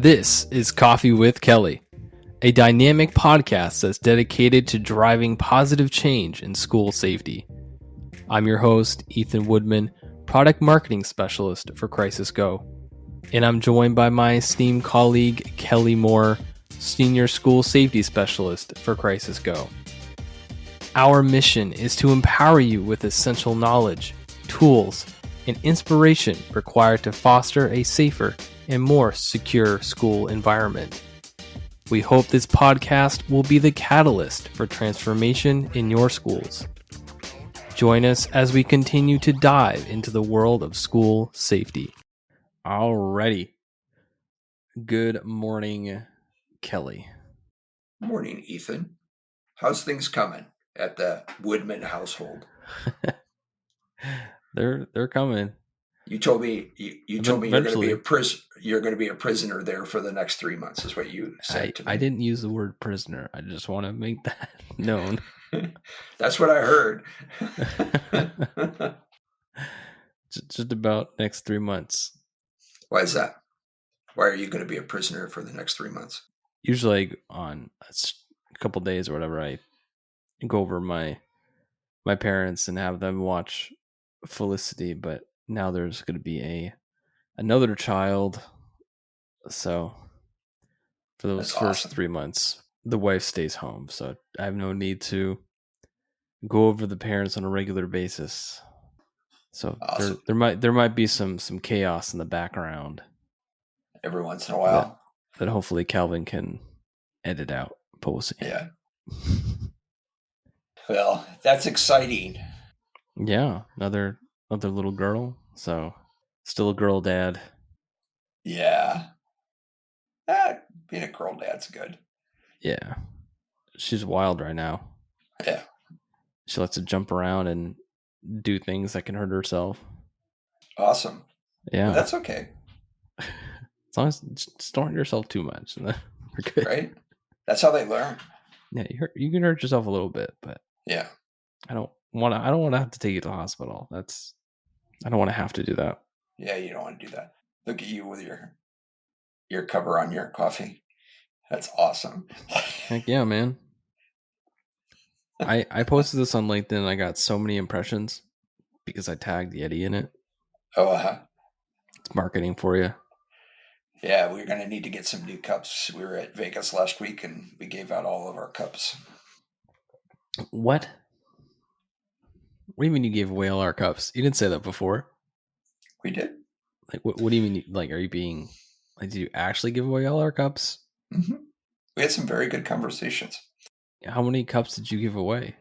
This is Coffee with Kelly, a dynamic podcast that's dedicated to driving positive change in school safety. I'm your host, Ethan Woodman, Product Marketing Specialist for Crisis Go, and I'm joined by my esteemed colleague, Kelly Moore, Senior School Safety Specialist for Crisis Go. Our mission is to empower you with essential knowledge, tools, and inspiration required to foster a safer and more secure school environment. We hope this podcast will be the catalyst for transformation in your schools. Join us as we continue to dive into the world of school safety. Alrighty. Good morning, Kelly. Morning, Ethan. How's things coming at the Woodman household? They're coming. You told me you're going to be a prisoner there for the next 3 months, is what you said to me. I didn't use the word prisoner. I just want to make that known. That's what I heard. Just about next 3 months. Why is that? Why are you going to be a prisoner for the next 3 months? Usually on a couple days or whatever, I go over my parents and have them watch Felicity, but now there's going to be another child. So for those first 3 months, the wife stays home. So I have no need to go over the parents on a regular basis. So awesome. there might be some chaos in the background every once in a while that hopefully Calvin can edit out post. Yeah. Well, that's exciting. Yeah, another little girl. So still a girl dad. Yeah. Being a girl dad's good. Yeah. She's wild right now. Yeah. She likes to jump around and do things that can hurt herself. Awesome. Yeah. But that's okay. As long as just don't hurt yourself too much. We're good. Right? That's how they learn. Yeah, you can hurt yourself a little bit, but yeah. I don't want to have to take you to the hospital. I don't want to have to do that. Yeah, you don't want to do that. Look at you with your cover on your coffee. That's awesome. Heck yeah, man. I posted this on LinkedIn and I got so many impressions because I tagged Yeti in it. Oh, It's marketing for you. Yeah, we're going to need to get some new cups. We were at Vegas last week and we gave out all of our cups. What? What do you mean you gave away all our cups? You didn't say that before. We did. Like, what do you mean? Like, are you being like? Did you actually give away all our cups? Mm-hmm. We had some very good conversations. How many cups did you give away?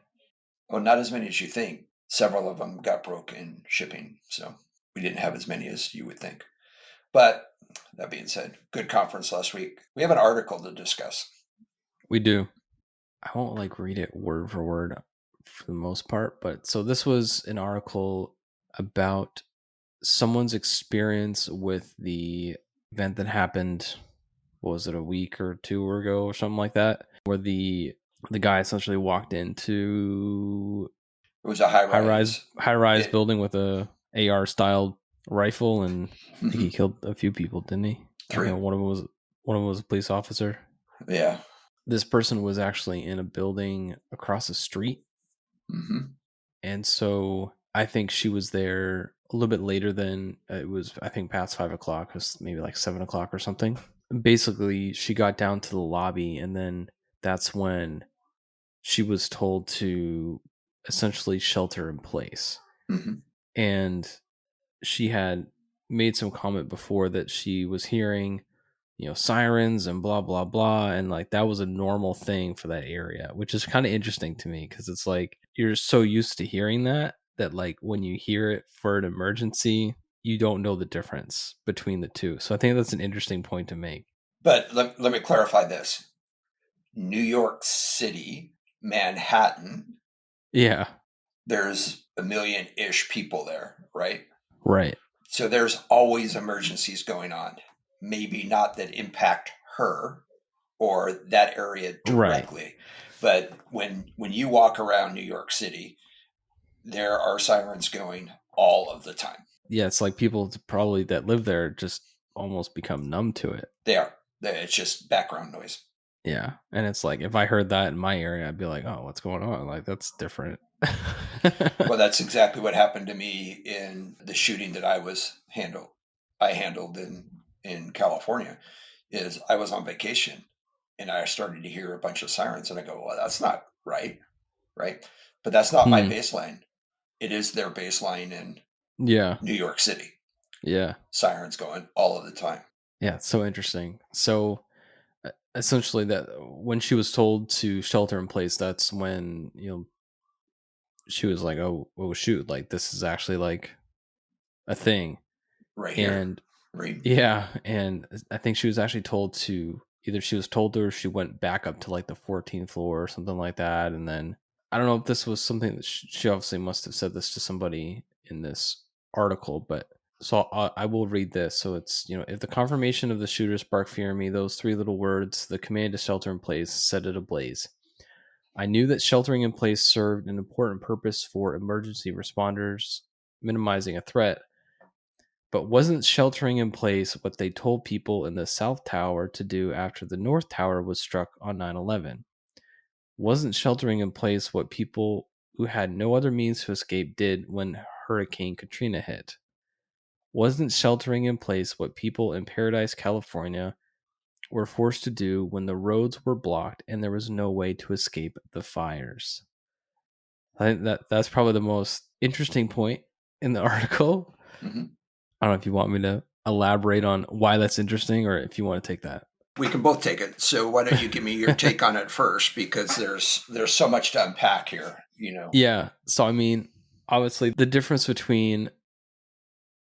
Well, not as many as you think. Several of them got broke in shipping, so we didn't have as many as you would think. But that being said, good conference last week. We have an article to discuss. We do. I won't read it word for word for the most part, but so this was an article about someone's experience with the event that happened. What was it, a week or two ago or something like that, where the guy essentially walked into it was a high rise building with a AR styled rifle, and I think he killed a few people, didn't he? 3. One of them was a police officer. Yeah. This person was actually in a building across the street. Mm-hmm. And so I think she was there a little bit later than it was, I think past 5 o'clock. It was maybe like 7 o'clock or something. Basically, she got down to the lobby, and then that's when she was told to essentially shelter in place. Mm-hmm. And she had made some comment before that she was hearing, sirens and blah, blah, blah. And like, that was a normal thing for that area, which is kind of interesting to me because it's like, you're so used to hearing that like when you hear it for an emergency, you don't know the difference between the two. So I think that's an interesting point to make. But let me clarify this. New York City, Manhattan. Yeah. There's 1 million-ish people there, right? Right. So there's always emergencies going on. Maybe not that impact her or that area directly. Right. But when you walk around New York City, there are sirens going all of the time. Yeah, it's like people probably that live there just almost become numb to it. They are. It's just background noise. Yeah. And it's like, if I heard that in my area, I'd be like, oh, what's going on? Like, that's different. Well, that's exactly what happened to me in the shooting that I handled in California. Is I was on vacation and I started to hear a bunch of sirens, and I go, well, that's not right, right? But that's not my Hmm. baseline. It is their baseline in Yeah. New York City. Yeah. Sirens going all of the time. Yeah. It's so interesting. So essentially, that when she was told to shelter in place, that's when, she was like, oh, shoot, like this is actually like a thing. Right here. And Right. yeah. And I think she was actually told to either she was told to, or she went back up to like the 14th floor or something like that. And then I don't know if this was something that she obviously must have said this to somebody in this article, but so I will read this. So it's, if the confirmation of the shooter sparked fear in me, those three little words, the command to shelter in place, set it ablaze. I knew that sheltering in place served an important purpose for emergency responders, minimizing a threat, but wasn't sheltering in place what they told people in the South Tower to do after the North Tower was struck on 9/11? Wasn't sheltering in place what people who had no other means to escape did when Hurricane Katrina hit? Wasn't sheltering in place what people in Paradise, California were forced to do when the roads were blocked and there was no way to escape the fires? I think that's probably the most interesting point in the article. Mm-hmm. I don't know if you want me to elaborate on why that's interesting or if you want to take that. We can both take it. So why don't you give me your take on it first? Because there's so much to unpack here. Yeah. So, I mean, obviously, the difference between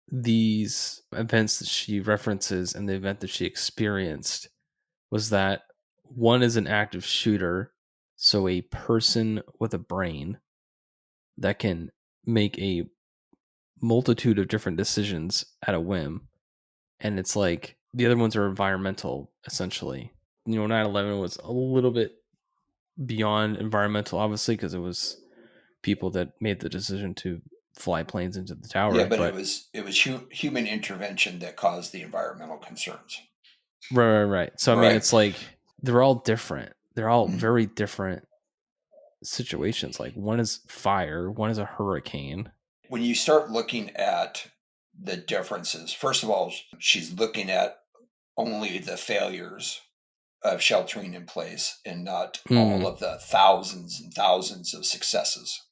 these events that she references and the event that she experienced was that one is an active shooter, so a person with a brain that can make a multitude of different decisions at a whim. And it's like the other ones are environmental, essentially. 9/11 was a little bit beyond environmental, obviously, because it was people that made the decision to fly planes into the Yeah, towers. but it But was human intervention that caused the environmental concerns. right. So I mean, Right. it's like they're all different. They're all Mm-hmm. very different situations. Like one is fire, one is a hurricane. When you start looking at the differences, first of all, she's looking at only the failures of sheltering in place and not all Mm, of the thousands and thousands of successes.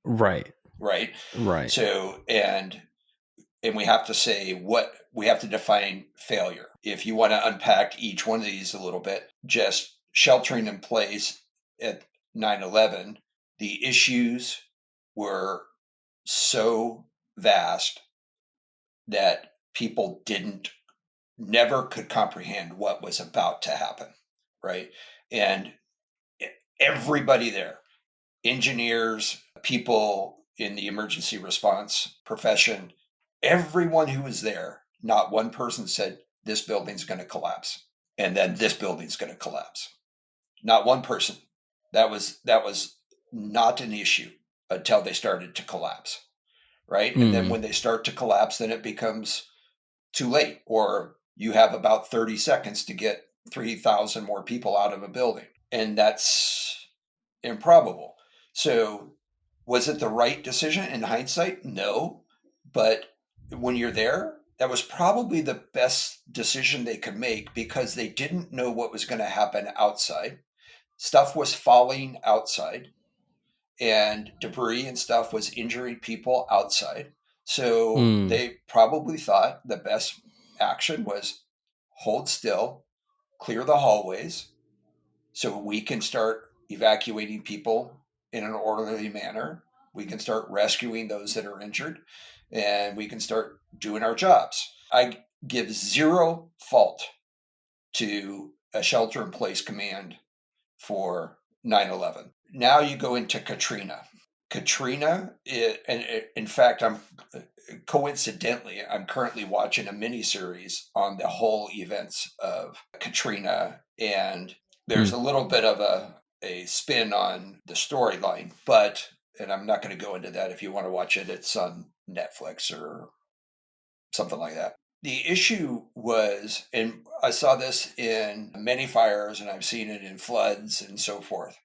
right, Right. right. So, and we have to say what we have to define failure. If you want to unpack each one of these a little bit, just sheltering in place at 9/11, the issues were so vast that people didn't never could comprehend what was about to happen, right? And everybody there, engineers, people in the emergency response profession, everyone who was there, not one person said this building's going to collapse and then this building's going to collapse. Not one person. That was not an issue until they started to collapse, right? And then Mm, when they start to collapse, then it becomes too late, or you have about 30 seconds to get 3,000 more people out of a building. And that's improbable. So, was it the right decision in hindsight? No. But when you're there, that was probably the best decision they could make because they didn't know what was going to happen outside. Stuff was falling outside, and debris and stuff was injuring people outside. So mm, they probably thought the best action was hold still, clear the hallways, so we can start evacuating people in an orderly manner. We can start rescuing those that are injured, and we can start doing our jobs. I give zero fault to a shelter in place command for 9/11. Now you go into Katrina. Katrina, and in fact, I'm currently watching a miniseries on the whole events of Katrina, and there's mm. a little bit of a spin on the storyline, but and I'm not going to go into that. If you want to watch it, it's on Netflix or something like that. The issue was, and I saw this in many fires and I've seen it in floods and so forth,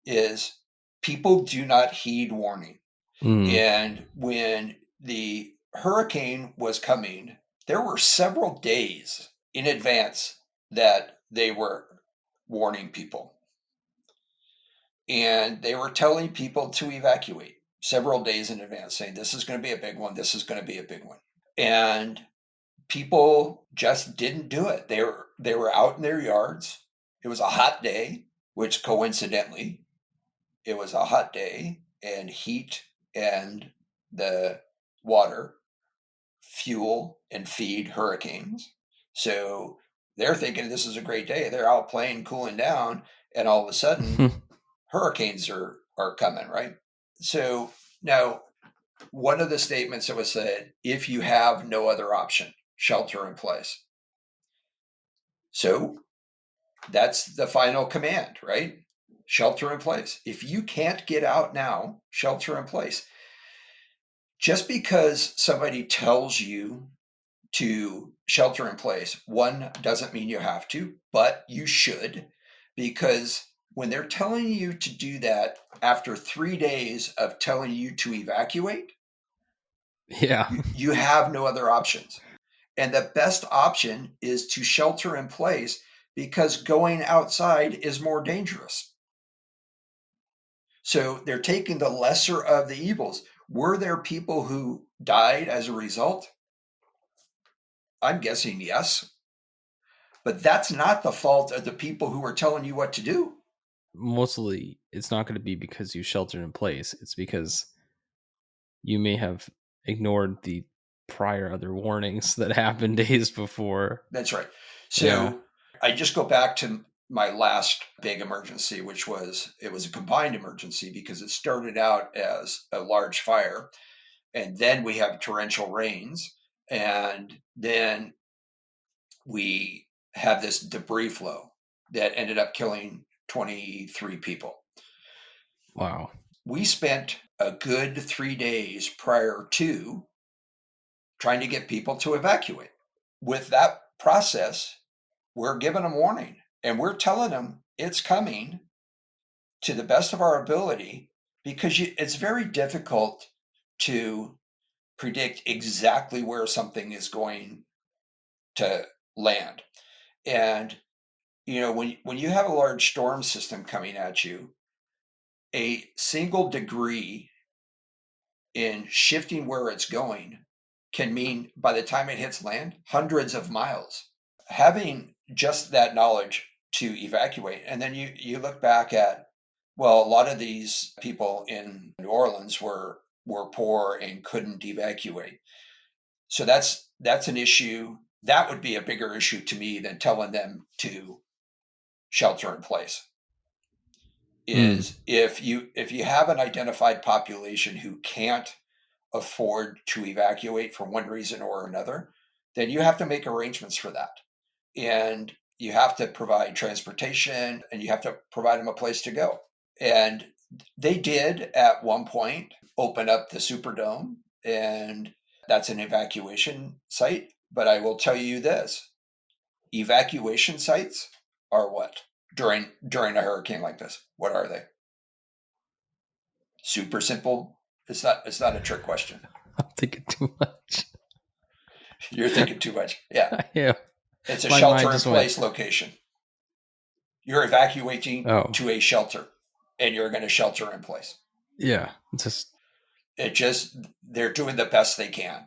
is people do not heed warning. And when the hurricane was coming, there were several days in advance that they were warning people. And they were telling people to evacuate several days in advance, saying, this is going to be a big one. This is going to be a big one. And people just didn't do it. They were out in their yards. It was a hot day, which coincidentally, it was a hot day, and heat and the water fuel and feed hurricanes. So they're thinking this is a great day. They're out playing, cooling down, and all of a sudden hurricanes are coming, right? So now one of the statements that was said, if you have no other option, shelter in place. So that's the final command, right? Shelter in place. If you can't get out now, shelter in place. Just because somebody tells you to shelter in place, one, doesn't mean you have to, but you should, because when they're telling you to do that after 3 days of telling you to evacuate, yeah, you have no other options. And the best option is to shelter in place because going outside is more dangerous. So they're taking the lesser of the evils. Were there people who died as a result? I'm guessing yes. But that's not the fault of the people who are telling you what to do. mostly it's not going to be because you sheltered in place. It's because you may have ignored the prior other warnings that happened days before. That's right. Yeah. So I just go back to my last big emergency, which was, it was a combined emergency because it started out as a large fire, and then we have torrential rains, and then we have this debris flow that ended up killing 23 people. Wow. We spent a good 3 days prior to trying to get people to evacuate. With that process, we're giving them warning and we're telling them it's coming to the best of our ability, because it's very difficult to predict exactly where something is going to land. And when you have a large storm system coming at you, a single degree in shifting where it's going can mean, by the time it hits land, hundreds of miles. Having just that knowledge to evacuate, and then you look back at, well, a lot of these people in New Orleans were poor and couldn't evacuate. So that's an issue. That would be a bigger issue to me than telling them to shelter in place. Is if you have an identified population who can't afford to evacuate for one reason or another, then you have to make arrangements for that. And you have to provide transportation and you have to provide them a place to go. And they did at one point open up the Superdome, and that's an evacuation site. But I will tell you this, evacuation sites are what? During a hurricane like this, what are they? Super simple. It's not a trick question. I'm thinking too much. You're thinking too much. Yeah. Yeah. It's a My mind shelter in just place went. location. You're evacuating Oh, to a shelter and you're going to shelter in place. yeah. They're doing the best they can.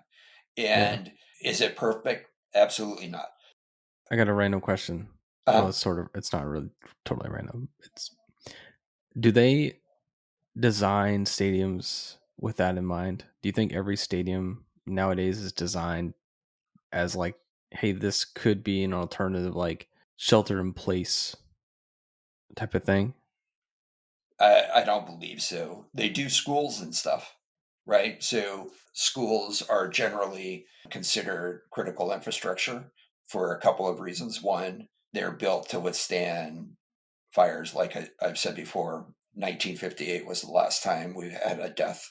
Yeah. And is it perfect? Absolutely not. I got a random question. Well, Uh, it's not really totally random. Do they design stadiums with that in mind? Do you think every stadium nowadays is designed as like, hey, this could be an alternative, like shelter in place type of thing? I don't believe so. They do schools and stuff, right? So schools are generally considered critical infrastructure for a couple of reasons. One, they're built to withstand fires. Like I've said before, 1958 was the last time we had a death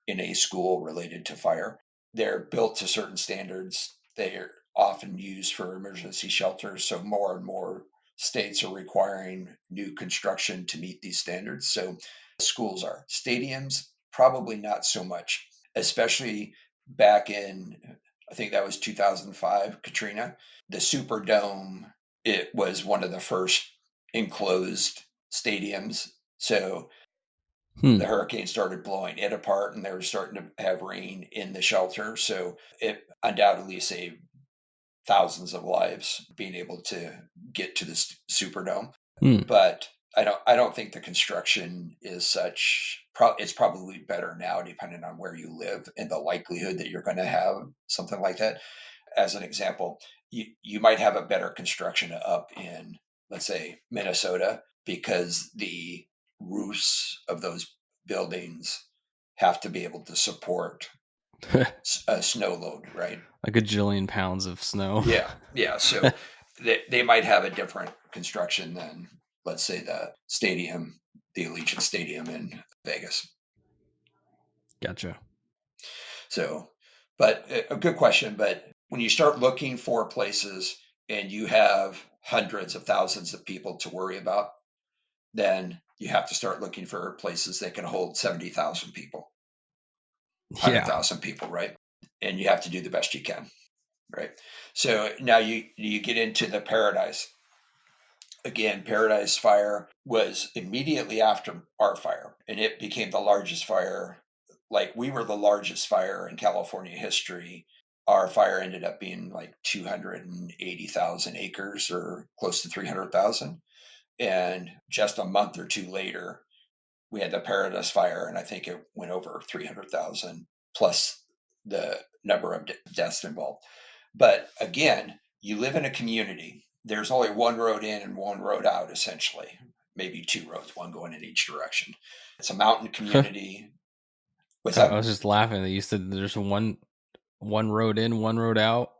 in a school related to fire. They're built to certain standards. They are often used for emergency shelters. So more and more states are requiring new construction to meet these standards. So schools are. Stadiums, probably not so much, especially back in, I think that was 2005, Katrina. The Superdome, it was one of the first enclosed stadiums. So the hurricane started blowing it apart and they were starting to have rain in the shelter. So it undoubtedly saved thousands of lives being able to get to the Superdome. But I don't think the construction is such. It's probably better now, depending on where you live and the likelihood that you're going to have something like that. As an example, you might have a better construction up in, let's say, Minnesota, because the roofs of those buildings have to be able to support a snow load, right? Like a jillion pounds of snow. Yeah. So they might have a different construction than, let's say, the Allegiant Stadium in Vegas. Gotcha. So, but a good question. But when you start looking for places and you have hundreds of thousands of people to worry about, then you have to start looking for places that can hold 70,000 people, 100,000 people, right? And you have to do the best you can, right? So now you get into the Paradise. Again, Paradise Fire was immediately after our fire, and it became the largest fire. Like, we were the largest fire in California history. Our fire ended up being like 280,000 acres, or close to 300,000. And just a month or two later, we had the Paradise Fire, and I think it went over 300,000 plus the number of deaths involved. But again, you live in a community. There's only one road in and one road out, essentially. Maybe two roads, one going in each direction. It's a mountain community. What's that? I was just laughing that you said there's one road in, one road out.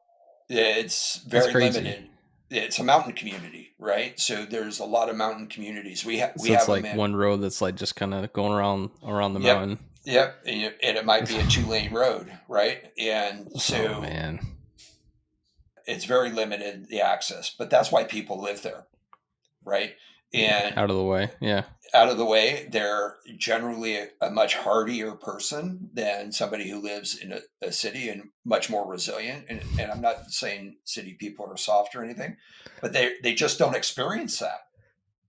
It's very limited. It's a mountain community, right? So there's a lot of mountain communities. We have like one road that's like just kind of going around the mountain. Yep, and it might be a 2-lane road, right? And so, man, it's very limited, the access, but that's why people live there, right? And out of the way, out of the way, they're generally a much hardier person than somebody who lives in a city, and much more resilient. And I'm not saying city people are soft or anything, but they just don't experience that,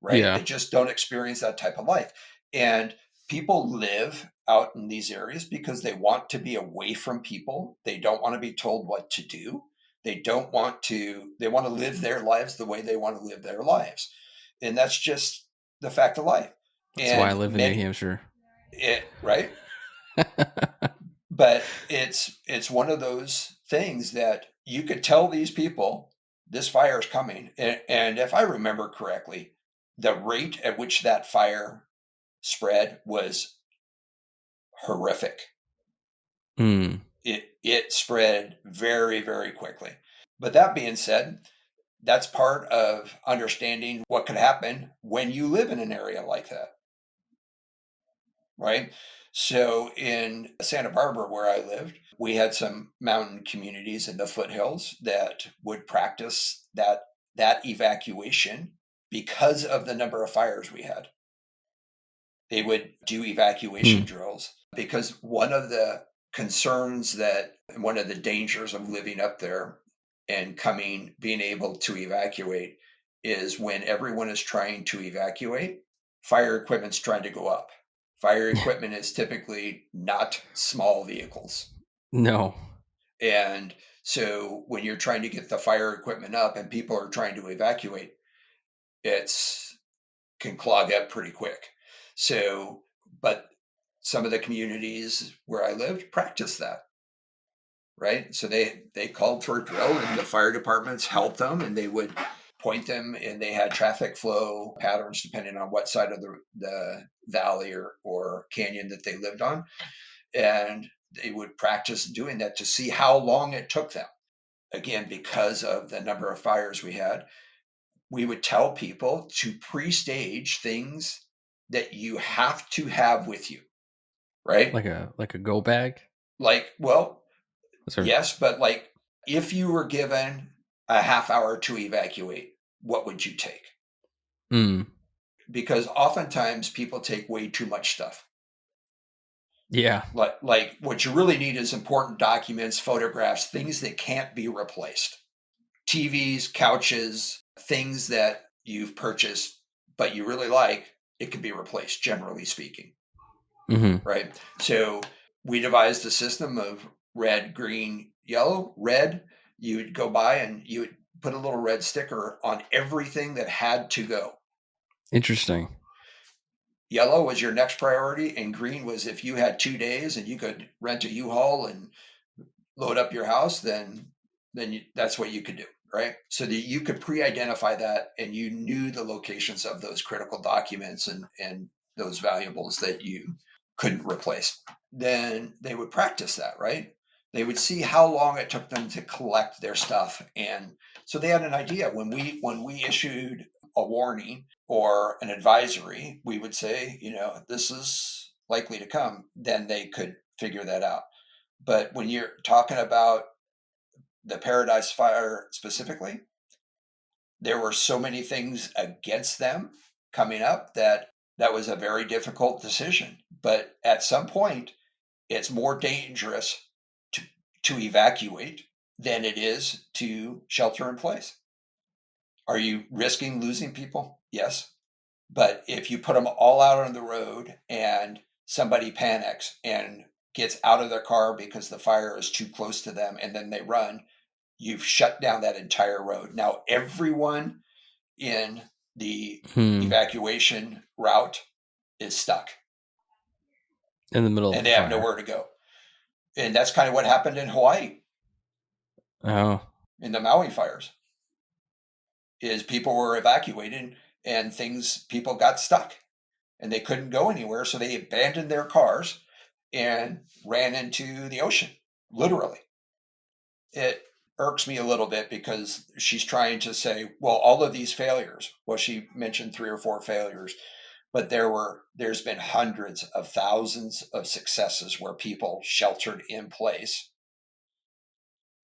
right? Yeah. They just don't experience that type of life. And people live out in these areas because they want to be away from people. They don't want to be told what to do. They want to live their lives the way they want to live their lives. And that's just the fact of life. That's why I live in New Hampshire. Right? But it's one of those things that you could tell these people this fire is coming. And if I remember correctly, the rate at which that fire spread was horrific. It spread very, very quickly. But that being said, that's part of understanding what could happen when you live in an area like that, right? So in Santa Barbara, where I lived, we had some mountain communities in the foothills that would practice that evacuation because of the number of fires we had. They would do evacuation drills because one of the concerns one of the dangers of living up there and being able to evacuate is when everyone is trying to evacuate, fire equipment's trying to go up. Fire equipment is typically not small vehicles. No. And so when you're trying to get the fire equipment up and people are trying to evacuate, can clog up pretty quick. So, but some of the communities where I lived practiced that, right? So they called for a drill, and the fire departments helped them, and they would point them, and they had traffic flow patterns depending on what side of the valley or canyon that they lived on. And they would practice doing that to see how long it took them. Again, because of the number of fires we had, we would tell people to pre-stage things that you have to have with you, right? Like a go bag? Yes, but like If you were given a half hour to evacuate, what would you take? Because oftentimes people take way too much stuff. Yeah. Like what you really need is important documents, photographs, things that can't be replaced. TVs, couches, things that you've purchased but you really like, it can be replaced, generally speaking. Right? So we devised a system of red, green, yellow. Red, you would go by and you would put a little red sticker on everything that had to go. Interesting. Yellow was your next priority, and green was if you had 2 days and you could rent a U-Haul and load up your house, then that's what you could do, right? So that you could pre-identify that, and you knew the locations of those critical documents and those valuables that you couldn't replace. Then they would practice that, right? They would see how long it took them to collect their stuff, and so they had an idea. When we issued a warning or an advisory, we would say, this is likely to come. Then they could figure that out. But when you're talking about the Paradise Fire specifically, there were so many things against them coming up that was a very difficult decision. But at some point, it's more dangerous to, to evacuate than it is to shelter in place. Are you risking losing people? Yes. But if you put them all out on the road and somebody panics and gets out of their car because the fire is too close to them and then they run, you've shut down that entire road. Now, everyone in the evacuation route is stuck in the middle of and the they have fire. nowhere to go. And that's kind of what happened in Hawaii. Oh. In the Maui fires, is people were evacuated and people got stuck and they couldn't go anywhere. So they abandoned their cars and ran into the ocean, literally. It irks me a little bit because she's trying to say, well, all of these failures, well, she mentioned 3 or 4 failures, but there's been hundreds of thousands of successes where people sheltered in place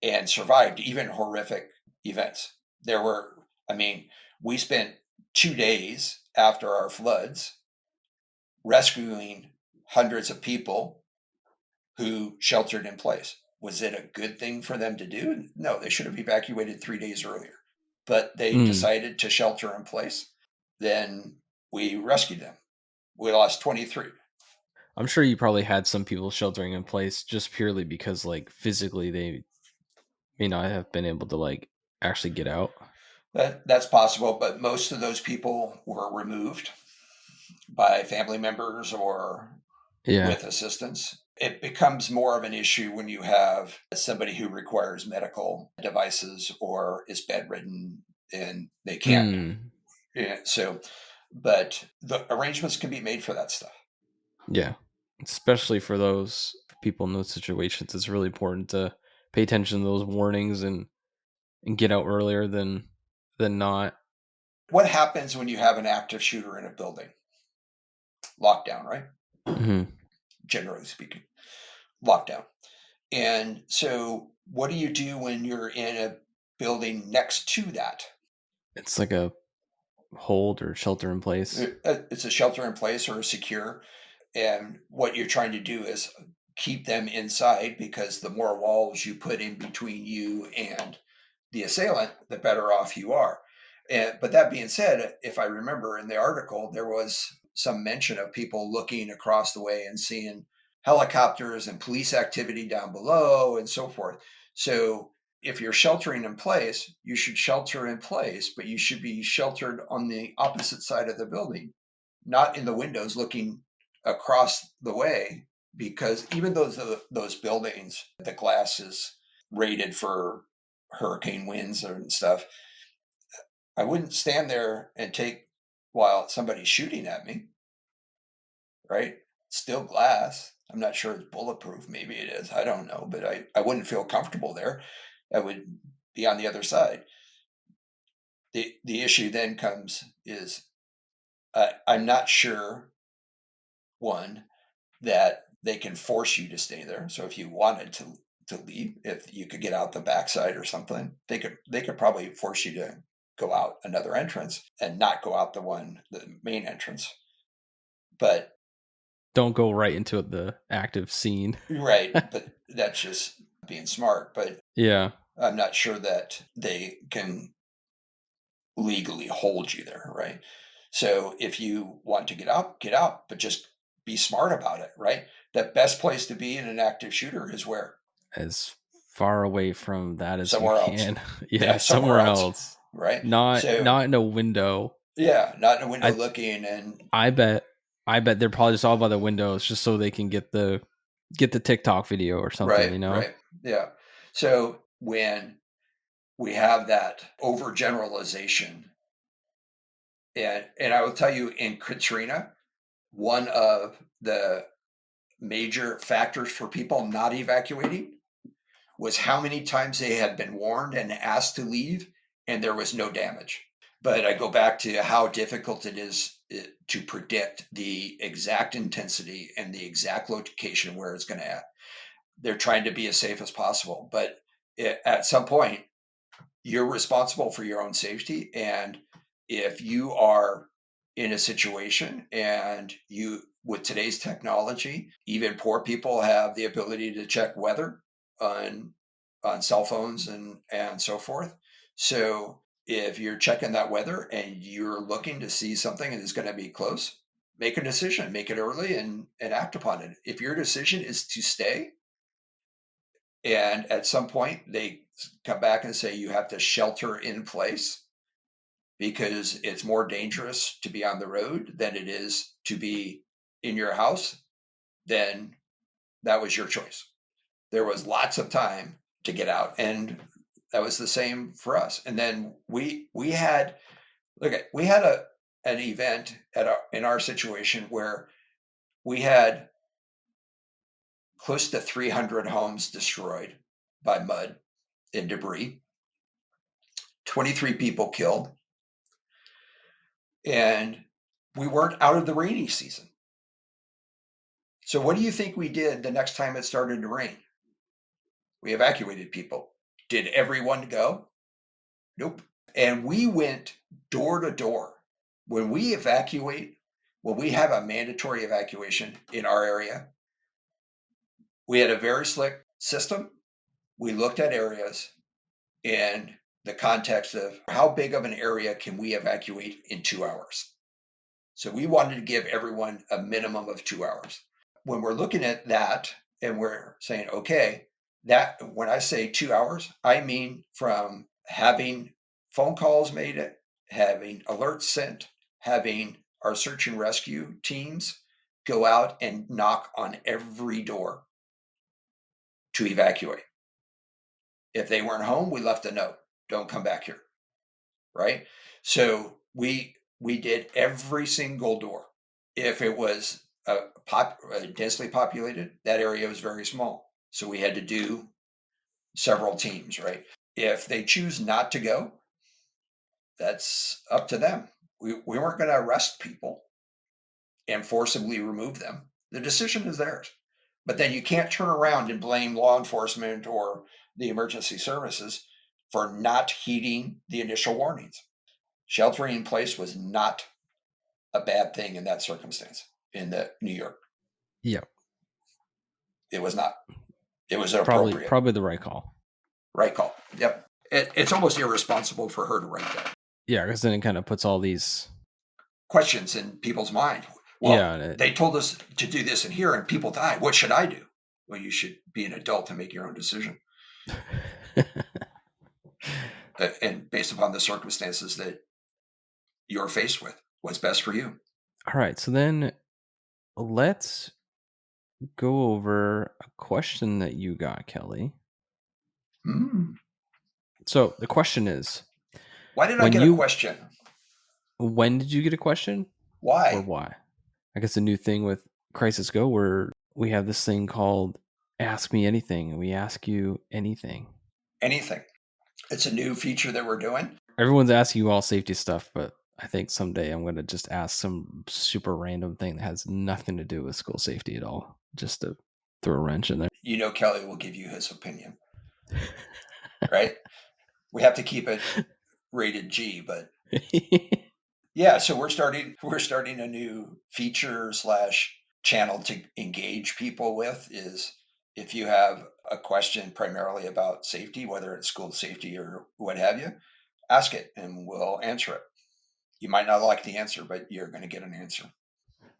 and survived even horrific events. We spent 2 days after our floods rescuing hundreds of people who sheltered in place. Was it a good thing for them to do? No, they should have evacuated 3 days earlier. But they decided to shelter in place. Then we rescued them. We lost 23. I'm sure you probably had some people sheltering in place just purely because, like, physically they may not have been able to, like, actually get out. That's possible, but most of those people were removed by family members or with assistance. It becomes more of an issue when you have somebody who requires medical devices or is bedridden and they can't. Yeah, but the arrangements can be made for that stuff. Yeah. Especially for those people in those situations, it's really important to pay attention to those warnings and get out earlier than not. What happens when you have an active shooter in a building? Lockdown, right? Generally speaking, lockdown. And so what do you do when you're in a building next to that? It's like a hold or shelter in place. It's a shelter in place or a secure. And what you're trying to do is keep them inside, because the more walls you put in between you and the assailant, the better off you are. But that being said, if I remember in the article, there was some mention of people looking across the way and seeing helicopters and police activity down below and so forth. So if you're sheltering in place, you should shelter in place, but you should be sheltered on the opposite side of the building, not in the windows looking across the way, because even those buildings, the glass is rated for hurricane winds and stuff. I wouldn't stand there and take while somebody's shooting at me, right? Still glass. I'm not sure it's bulletproof. Maybe it is. I don't know, but I wouldn't feel comfortable there. I would be on the other side. The issue then comes is I'm not sure, one, that they can force you to stay there. So if you wanted to to leave. If you could get out the backside or something, they could probably force you to go out another entrance and not go out the main entrance. But don't go right into the active scene. Right, but that's just being smart. But yeah, I'm not sure that they can legally hold you there, right? So if you want to get out, but just be smart about it, right? The best place to be in an active shooter is where? as far away from that as you Somewhere else. can. yeah, Somewhere somewhere else, else. right? Not So in a window. yeah, not in a window I looking. And I bet they're probably just all by the windows just so they can get the TikTok video or something, right, you know? right, yeah. So when we have that overgeneralization, and I will tell you, in Katrina, one of the major factors for people not evacuating was how many times they had been warned and asked to leave and there was no damage. But I go back to how difficult it is to predict the exact intensity and the exact location where it's going to at. They're trying to be as safe as possible, but at some point you're responsible for your own safety. And if you are in a situation, and you, with today's technology, even poor people have the ability to check weather on cell phones and so forth. So if you're checking that weather and you're looking to see something that is going to be close, make a decision, make it early, and act upon it. If your decision is to stay, and at some point they come back and say you have to shelter in place because it's more dangerous to be on the road than it is to be in your house, then that was your choice. There was lots of time to get out, and that was the same for us. And then we had an event in our situation where we had close to 300 homes destroyed by mud and debris, 23 people killed, and we weren't out of the rainy season. So what do you think we did the next time it started to rain? We evacuated people. Did everyone go? Nope. And we went door to door. When we evacuate, when we have a mandatory evacuation in our area, we had a very slick system. We looked at areas in the context of how big of an area can we evacuate in 2 hours. So we wanted to give everyone a minimum of 2 hours. When we're looking at that and we're saying, okay, that when I say 2 hours, I mean from having phone calls made, having alerts sent, having our search and rescue teams go out and knock on every door to evacuate. If they weren't home, we left a note. Don't come back here. Right? So we did every single door. If it was densely populated, that area was very small. So we had to do several teams, right? If they choose not to go, that's up to them. We weren't going to arrest people and forcibly remove them. The decision is theirs. But then you can't turn around and blame law enforcement or the emergency services for not heeding the initial warnings. Sheltering in place was not a bad thing in that circumstance in New York. Yeah. It was not. It was appropriate. Probably the right call. Right call. Yep. It's almost irresponsible for her to write that. Yeah, because then it kind of puts all these questions in people's mind. Well, they told us to do this in here and people died. What should I do? Well, you should be an adult to make your own decision. And based upon the circumstances that you're faced with, what's best for you. All right. So then let's go over a question that you got, Kelly. So the question is, why did I get a question? When did you get a question? Why? Or why? I guess a new thing with Crisis Go where we have this thing called Ask Me Anything, and we ask you anything. Anything. It's a new feature that we're doing. Everyone's asking you all safety stuff, but I think someday I'm going to just ask some super random thing that has nothing to do with school safety at all, just to throw a wrench in there. Kelly will give you his opinion, right? We have to keep it rated G, but yeah. So we're starting a new feature slash channel to engage people with. Is if you have a question primarily about safety, whether it's school safety or what have you, ask it and we'll answer it. You might not like the answer, but you're going to get an answer.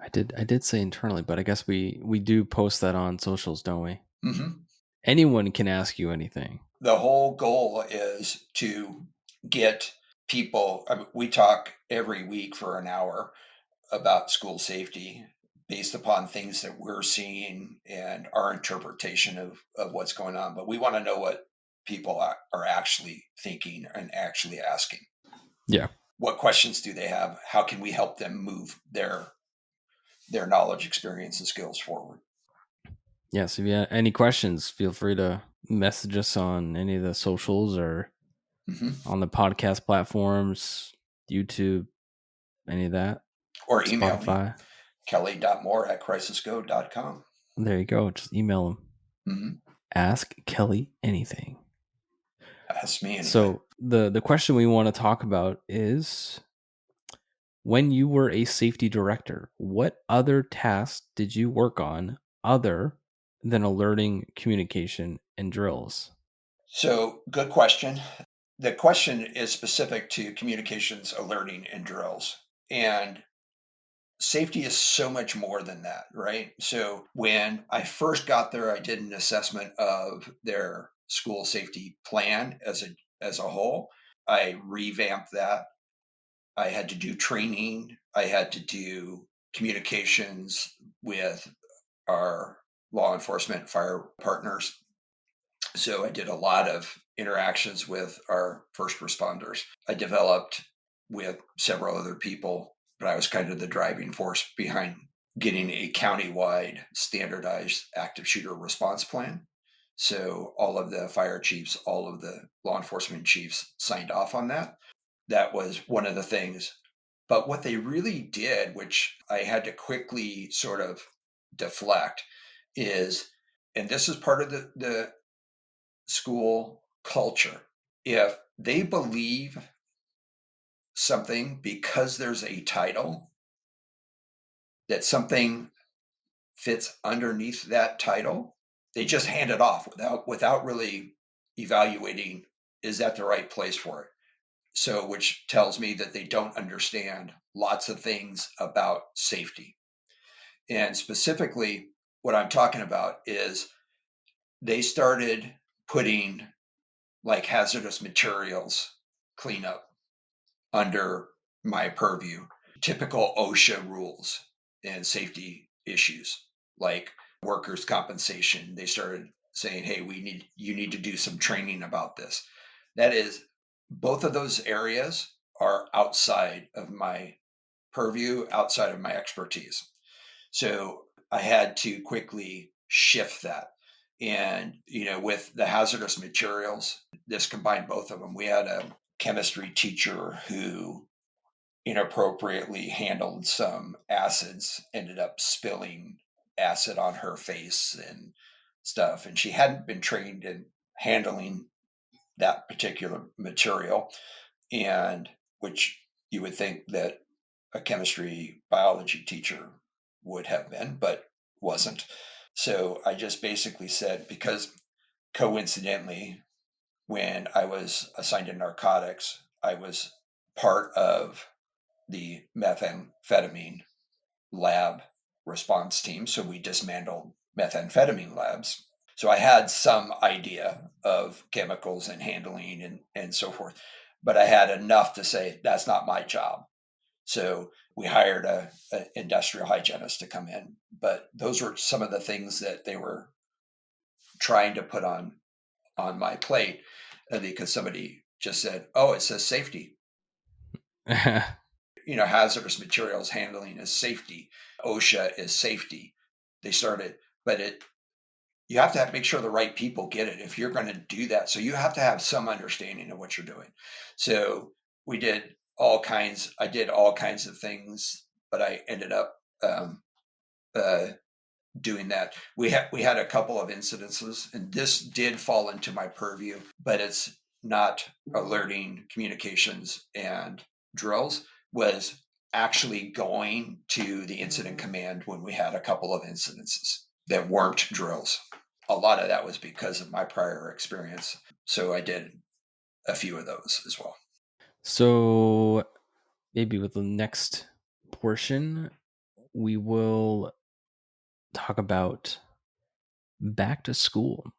I did say internally, but I guess we do post that on socials, don't we? Mm-hmm. Anyone can ask you anything. The whole goal is to get people. I mean, we talk every week for an hour about school safety based upon things that we're seeing and our interpretation of what's going on. But we want to know what people are actually thinking and actually asking. Yeah. What questions do they have? How can we help them move their knowledge, experience, and skills forward? Yeah. So if you have any questions, feel free to message us on any of the socials or on the podcast platforms, YouTube, any of that. Or email me, Spotify. kelly.moore@crisisgo.com. There you go. Just email them. Mm-hmm. Ask Kelly anything. Ask me anything. So the question we want to talk about is, when you were a safety director, what other tasks did you work on other than alerting, communication, and drills? So, good question. The question is specific to communications, alerting, and drills. And safety is so much more than that, right? So, when I first got there, I did an assessment of their school safety plan as a whole. I revamped that. I had to do training. I had to do communications with our law enforcement fire partners. So I did a lot of interactions with our first responders. I developed with several other people, but I was kind of the driving force behind getting a countywide standardized active shooter response plan. So all of the fire chiefs, all of the law enforcement chiefs signed off on that. That was one of the things. But what they really did, which I had to quickly sort of deflect, is, and this is part of the school culture. If they believe something because there's a title, that something fits underneath that title, they just hand it off without really evaluating, is that the right place for it? So, which tells me that they don't understand lots of things about safety. And specifically, what I'm talking about is they started putting like hazardous materials cleanup under my purview, typical OSHA rules and safety issues like workers' compensation. They started saying, hey, you need to do some training about this. That is, both of those areas are outside of my purview, outside of my expertise. So I had to quickly shift that. And, with the hazardous materials, this combined both of them. We had a chemistry teacher who inappropriately handled some acids, ended up spilling acid on her face and stuff. And she hadn't been trained in handling that particular material, and which you would think that a chemistry biology teacher would have been, but wasn't. So I just basically said, because coincidentally, when I was assigned to narcotics, I was part of the methamphetamine lab response team. So we dismantled methamphetamine labs. So I had some idea of chemicals and handling and so forth, but I had enough to say that's not my job. So we hired a industrial hygienist to come in. But those were some of the things that they were trying to put on my plate, because somebody just said, "Oh, it says safety." Hazardous materials handling is safety. OSHA is safety. They started, but you have to make sure the right people get it if you're going to do that. So you have to have some understanding of what you're doing. So I did all kinds of things, but I ended up doing that. We had a couple of incidences, and this did fall into my purview, but it's not alerting, communications, and drills. Was actually going to the incident command when we had a couple of incidences that weren't drills. A lot of that was because of my prior experience. So I did a few of those as well. So maybe with the next portion, we will talk about back to school.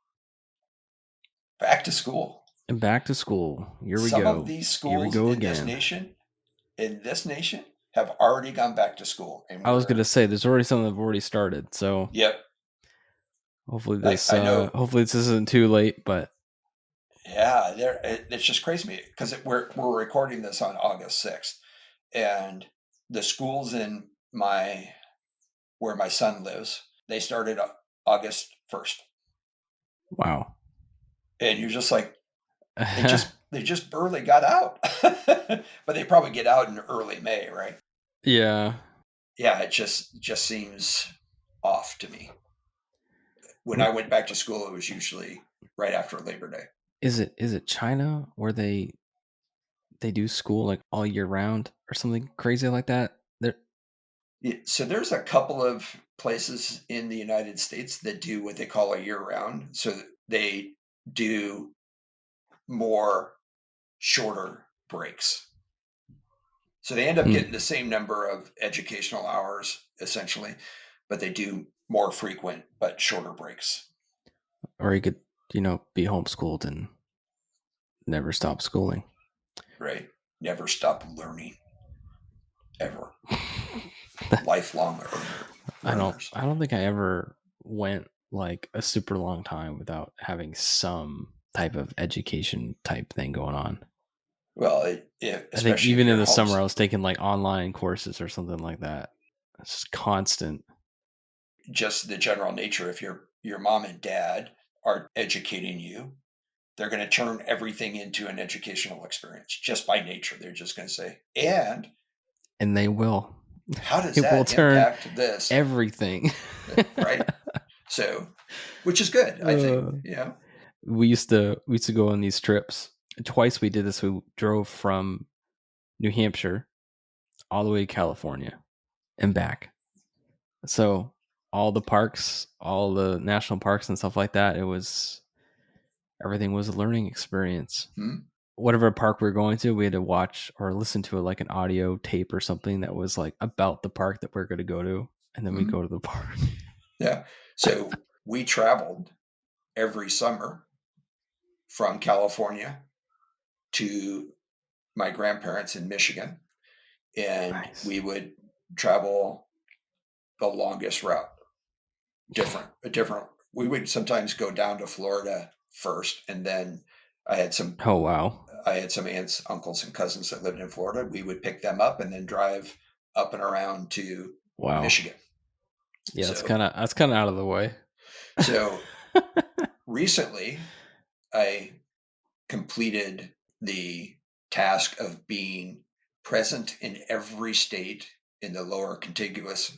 Back to school. Back to school. Here we Some go. of these Here we schools go in again. this nation have already gone back to school. And I was going to say there's already some that have already started. So yep. hopefully this I know. Hopefully this isn't too late, but yeah, it's just crazy me because we're recording this on August 6th, and the schools in where my son lives, they started August 1st. Wow. And you're just like, they just barely got out. But they probably get out in early May, right? Yeah. Yeah, it just seems off to me. When I went back to school, it was usually right after Labor Day. Is it China where they do school like all year round or something crazy like that? So there's a couple of places in the United States that do what they call a year round. So they do more shorter breaks. So they end up getting the same number of educational hours essentially, but they do more frequent but shorter breaks. Or you could, be homeschooled and never stop schooling. Right. Never stop learning. Ever. Lifelong learners. I don't think I ever went like a super long time without having some type of education type thing going on. Well, I think even in the summer I was taking like online courses or something like that. It's just constant. Just the general nature. If your mom and dad are educating you, they're going to turn everything into an educational experience just by nature. They're just going to say, and they will. How does that impact this? Everything. Right. So, which is good, I think. Yeah. We used to go on these trips. Twice we did this. We drove from New Hampshire all the way to California and back. So all the parks, all the national parks and stuff like that, everything was a learning experience. Whatever park we were going to, we had to watch or listen to like an audio tape or something that was like about the park that we're going to go to. And then we go to the park. Yeah. So we traveled every summer from California to my grandparents in Michigan. And we would travel the longest route. We would sometimes go down to Florida first, and then I had some aunts, uncles, and cousins that lived in Florida. We would pick them up and then drive up and around to Michigan. Yeah, that's kind of out of the way. So recently, I completed the task of being present in every state in the lower contiguous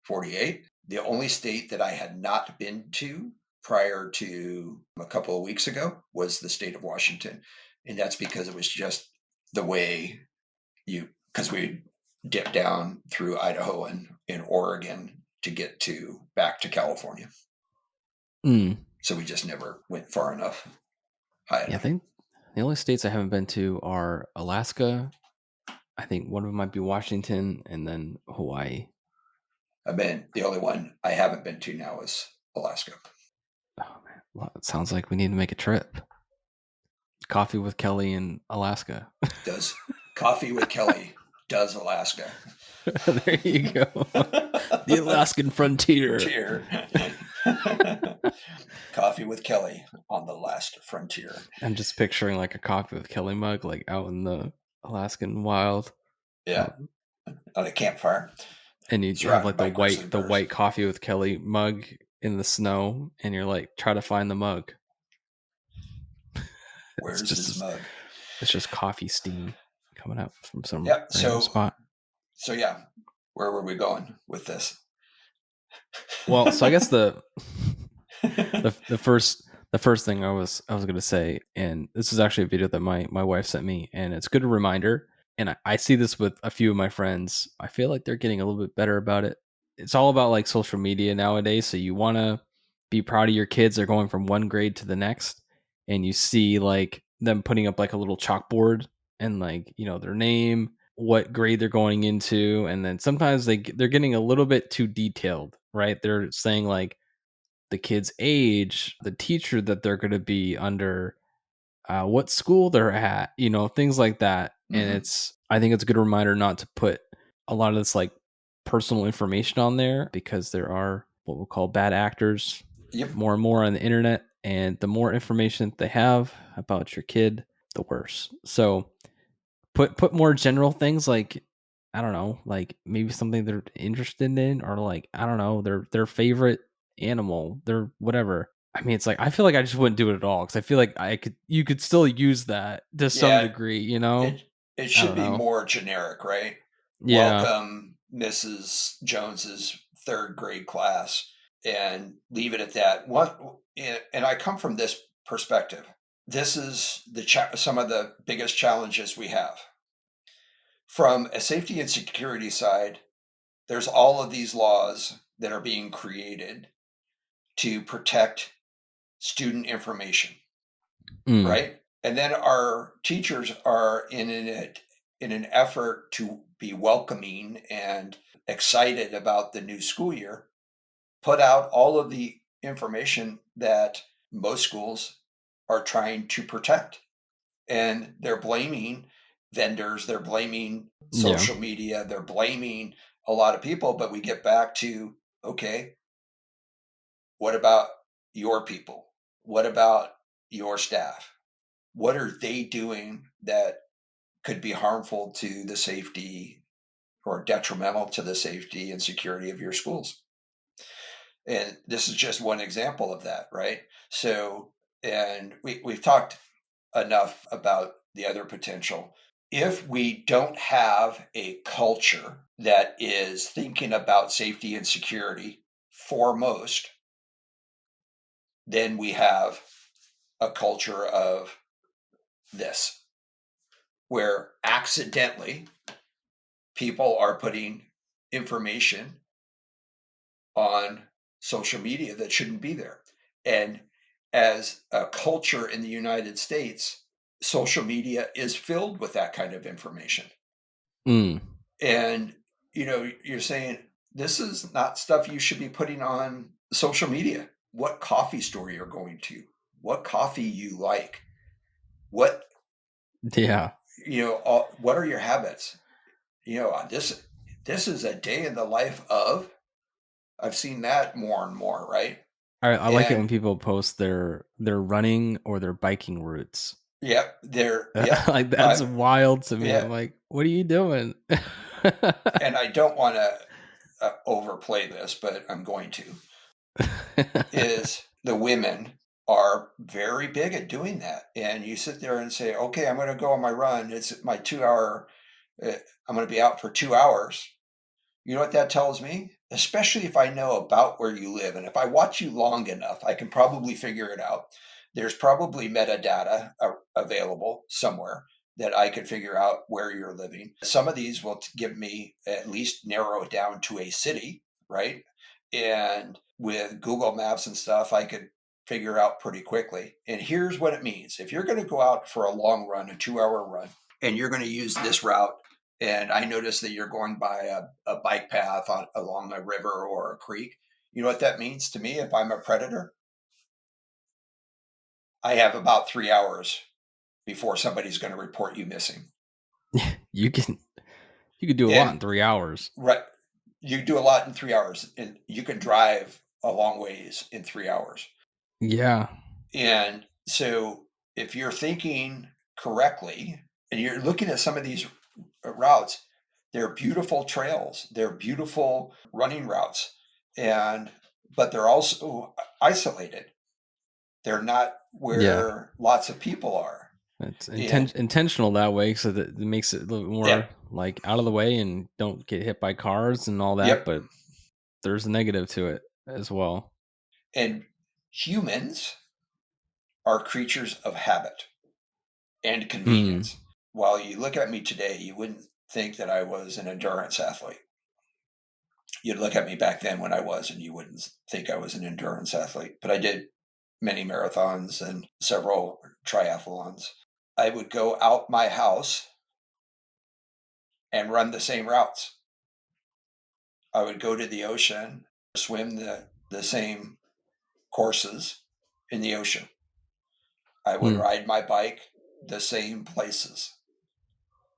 48. The only state that I had not been to prior to a couple of weeks ago was the state of Washington. And that's because it was just the way because we dipped down through Idaho and in Oregon to get back to California. So we just never went far enough. I think the only states I haven't been to are Alaska. I think one of them might be Washington, and then Hawaii. The only one I haven't been to now is Alaska. Oh man, well, it sounds like we need to make a trip. Coffee with Kelly in Alaska. Does Coffee with Kelly does Alaska. There you go. The Alaskan frontier. Coffee with Kelly on the last frontier. I'm just picturing like a Coffee with Kelly mug, like out in the Alaskan wild. Yeah, on a campfire. And you have like the white Coffee with Kelly mug in the snow, and you're like, try to find the mug. Where's his mug? It's just coffee steam coming out from some random spot. So yeah, where were we going with this? Well, so I guess the first thing I was going to say, and this is actually a video that my wife sent me, and it's a good reminder. And I see this with a few of my friends. I feel like they're getting a little bit better about it. It's all about like social media nowadays. So you want to be proud of your kids. They're going from one grade to the next, and you see like them putting up like a little chalkboard and like their name, what grade they're going into, and then sometimes they're getting a little bit too detailed, right? They're saying like the kid's age, the teacher that they're going to be under, what school they're at, things like that. And Hmm. I think it's a good reminder not to put a lot of this like personal information on there, because there are what we'll call bad actors Yep. more and more on the internet. And the more information they have about your kid, the worse. So put more general things like, I don't know, like maybe something they're interested in, or like, I don't know, their favorite animal, their whatever. I mean, it's like I feel like I just wouldn't do it at all, because I feel like you could still use that to some Yeah. degree, It it I should don't be know. more generic, right? Yeah. Welcome, Mrs. Jones's third grade class, and leave it at that. And I come from this perspective. This is some of the biggest challenges we have. From a safety and security side, there's all of these laws that are being created to protect student information, Mm. right? And then our teachers are in an effort to be welcoming and excited about the new school year, put out all of the information that most schools are trying to protect. And they're blaming vendors, they're blaming Yeah. social media, they're blaming a lot of people. But we get back to, okay, what about your people? What about your staff? What are they doing that could be harmful to the safety or detrimental to the safety and security of your schools? And this is just one example of that, right? So, and we've talked enough about the other potential. If we don't have a culture that is thinking about safety and security foremost, then we have a culture of this, where accidentally people are putting information on social media that shouldn't be there. And as a culture in the United States, social media is filled with that kind of information. Mm. And you're saying this is not stuff you should be putting on social media. What coffee store you're going to, what coffee you like, what Yeah. what are your habits? This is a day in the life of. I've seen that more and more, right? I like it when And people post their running or their biking routes. yep, yep, Like that's wild to me. yeah. I'm like, what are you doing? And I don't want to overplay this, but I'm going to. Is the women are very big at doing that, and you sit there and say, "Okay, I'm going to go on my run. It's my 2 hour. I'm going to be out for 2 hours." You know what that tells me? Especially if I know about where you live. And if I watch you long enough, I can probably figure it out. There's probably metadata available somewhere that I could figure out where you're living. Some of these will give me at least narrow it down to a city, right? And with Google Maps and stuff, I could figure out pretty quickly. And here's what it means. If you're going to go out for a long run, a 2 hour run, and you're going to use this route, and I notice that you're going by a bike path along a river or a creek. You know what that means to me if I'm a predator? I have about 3 hours before somebody's going to report you missing. you can you can do a lot And in 3 hours. right, you do a lot in 3 hours, and you can drive a long ways in 3 hours. Yeah. And so if you're thinking correctly and you're looking at some of these routes, they're beautiful trails, they're beautiful running routes, and but they're also isolated. They're not Yeah. where lots of people are. It's And intentional that way, so that it makes it a little bit more yep, like out of the way and don't get hit by cars and all that. yep. But there's a negative to it as well. And humans are creatures of habit and convenience. While you look at me today, you wouldn't think that I was an endurance athlete. You'd look at me back then when I was, and you wouldn't think I was an endurance athlete. But I did many marathons and several triathlons. I would go out my house and run the same routes. I would go to the ocean, swim the same courses in the ocean. I would ride my bike the same places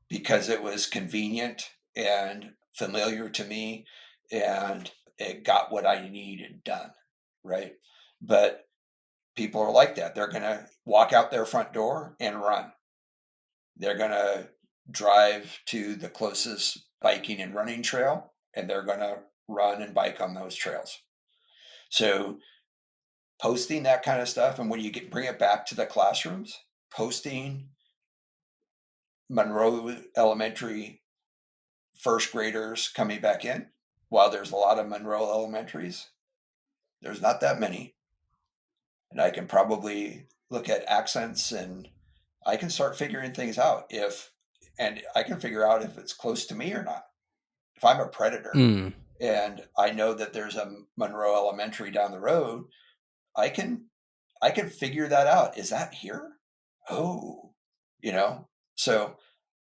because it was convenient and familiar to me, and it got what I needed done, right? But people are like that. They're going to walk out their front door and run. They're going to drive to the closest biking and running trail, and they're going to run and bike on those trails. So posting that kind of stuff, and when you bring it back to the classrooms, posting Monroe Elementary first graders coming back in, while there's a lot of Monroe Elementaries, there's not that many. And I can probably look at accents and I can start figuring things out and I can figure out if it's close to me or not. If I'm a predator and I know that there's a Monroe Elementary down the road, I can figure that out. Is that here? Oh, so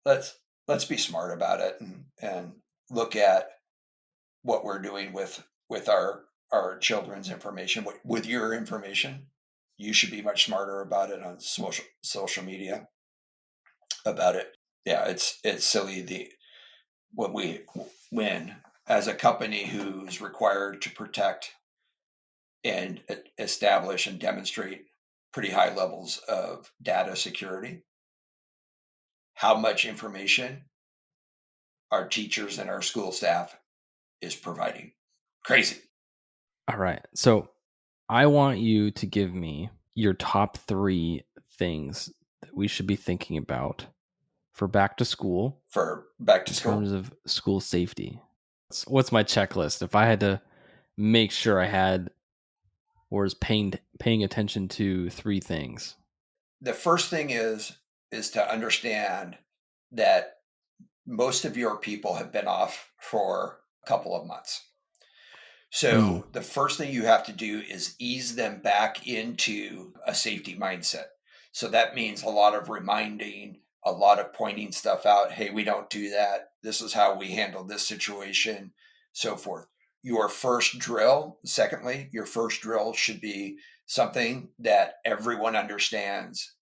let's be smart about it and look at what we're doing with our children's information, with your information. You should be much smarter about it on social media about it. Yeah, it's silly when as a company who's required to protect and establish and demonstrate pretty high levels of data security, how much information our teachers and our school staff is providing. Crazy. All right. So I want you to give me your top 3 things that we should be thinking about for back to school. In terms of school safety. What's my checklist? If I had to make sure I had or is paying attention to 3 things. The first thing is to understand that most of your people have been off for a couple of months. So the first thing you have to do is ease them back into a safety mindset. So that means a lot of reminding, a lot of pointing stuff out. Hey, we don't do that. This is how we handle this situation, so forth. Your first drill should be something that everyone understands.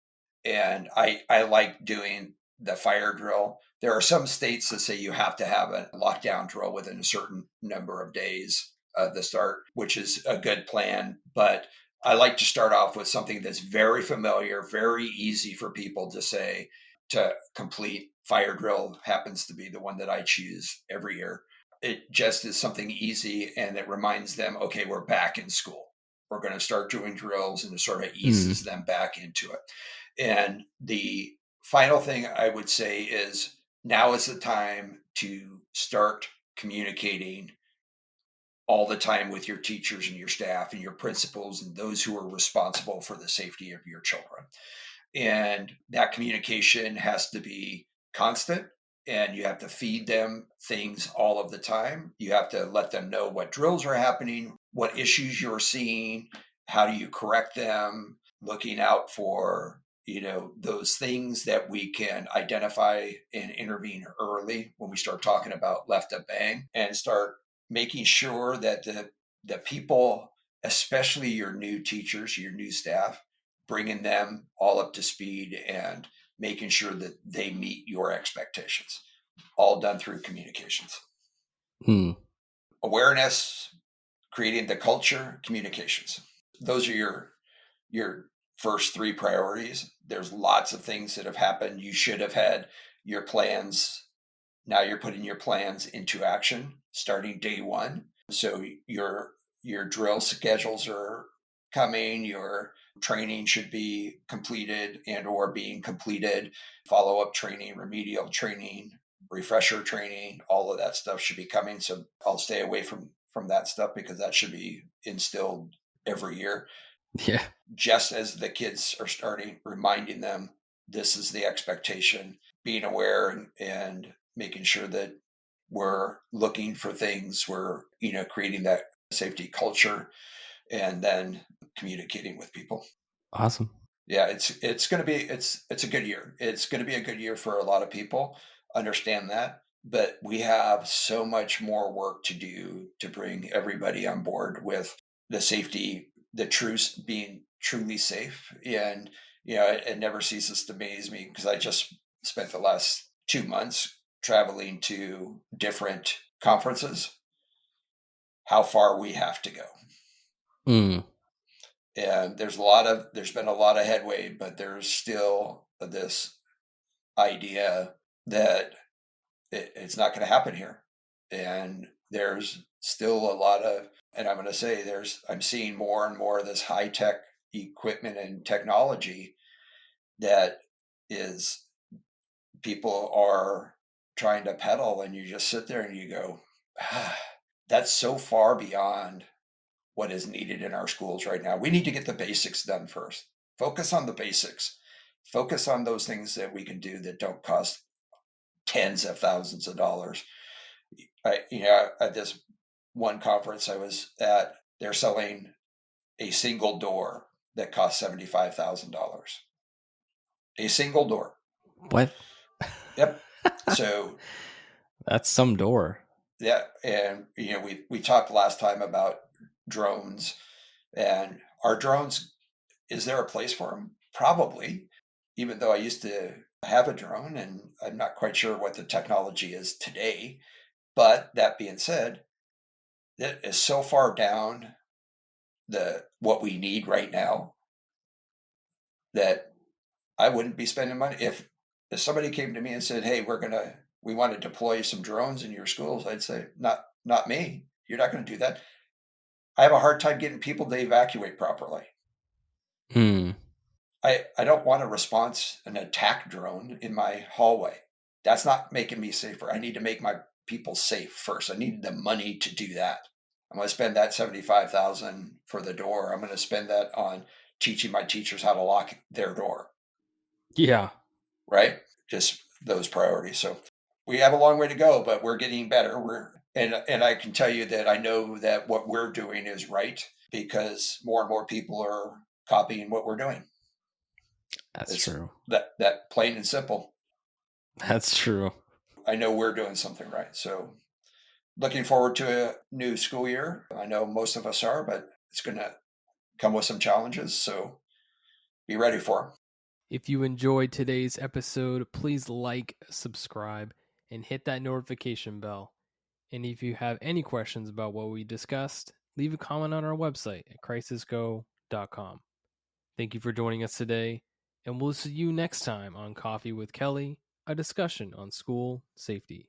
And I like doing the fire drill. There are some states that say you have to have a lockdown drill within a certain number of days of the start, which is a good plan. But I like to start off with something that's very familiar, very easy for people to complete. Fire drill happens to be the one that I choose every year. It just is something easy and it reminds them, okay, we're back in school. We're going to start doing drills, and it sort of eases them back into it. And the final thing I would say is now is the time to start communicating all the time with your teachers and your staff and your principals and those who are responsible for the safety of your children. And that communication has to be constant, and you have to feed them things all of the time. You have to let them know what drills are happening, what issues you're seeing, how do you correct them, looking out for those things that we can identify and intervene early when we start talking about left of bang, and start making sure that the people, especially your new teachers, your new staff, bringing them all up to speed and making sure that they meet your expectations, all done through communications. Awareness, creating the culture, communications. Those are your first 3 priorities. There's lots of things that have happened. You should have had your plans. Now you're putting your plans into action starting day 1. So your drill schedules are coming. Your training should be completed and or being completed. Follow-up training, remedial training, refresher training, all of that stuff should be coming. So I'll stay away from from that stuff, because that should be instilled every year. Yeah. Just as the kids are starting, reminding them this is the expectation, being aware and making sure that we're looking for things, we're, creating that safety culture, and then communicating with people. Awesome. Yeah, it's going to be it's a good year. It's going to be a good year for a lot of people. Understand that, but we have so much more work to do to bring everybody on board with the safety, the truth, being truly safe. And it never ceases to amaze me, because I just spent the last 2 months traveling to different conferences, how far we have to go. And there's been a lot of headway, but there's still this idea that it's not going to happen here. And there's still a lot of, and I'm going to say I'm seeing more and more of this high tech equipment and technology that is, people are trying to peddle, and you just sit there and you go, that's so far beyond what is needed in our schools right now. We need to get the basics done first. Focus on the basics. Focus on those things that we can do that don't cost tens of thousands of dollars. At this one conference I was at, they're selling a single door that costs $75,000. A single door. What? Yep. So that's some door. Yeah, and we talked last time about drones, and our drones, is there a place for them? Probably, even though I used to have a drone, and I'm not quite sure what the technology is today. But that being said, that is so far down what we need right now that I wouldn't be spending money. If somebody came to me and said, "Hey, we want to deploy some drones in your schools," I'd say, not me. You're not going to do that. I have a hard time getting people to evacuate properly. I don't want an attack drone in my hallway. That's not making me safer. I need to make my people safe first. I need the money to do that. I'm going to spend that $75,000 for the door. I'm going to spend that on teaching my teachers how to lock their door. Yeah. Right? Just those priorities. So we have a long way to go, but we're getting better. And I can tell you that I know that what we're doing is right, because more and more people are copying what we're doing. That's true. That plain and simple. That's true. I know we're doing something right. So looking forward to a new school year. I know most of us are, but it's going to come with some challenges. So be ready for them. If you enjoyed today's episode, please like, subscribe, and hit that notification bell. And if you have any questions about what we discussed, leave a comment on our website at crisisgo.com. Thank you for joining us today, and we'll see you next time on Coffee with Kelly, a discussion on school safety.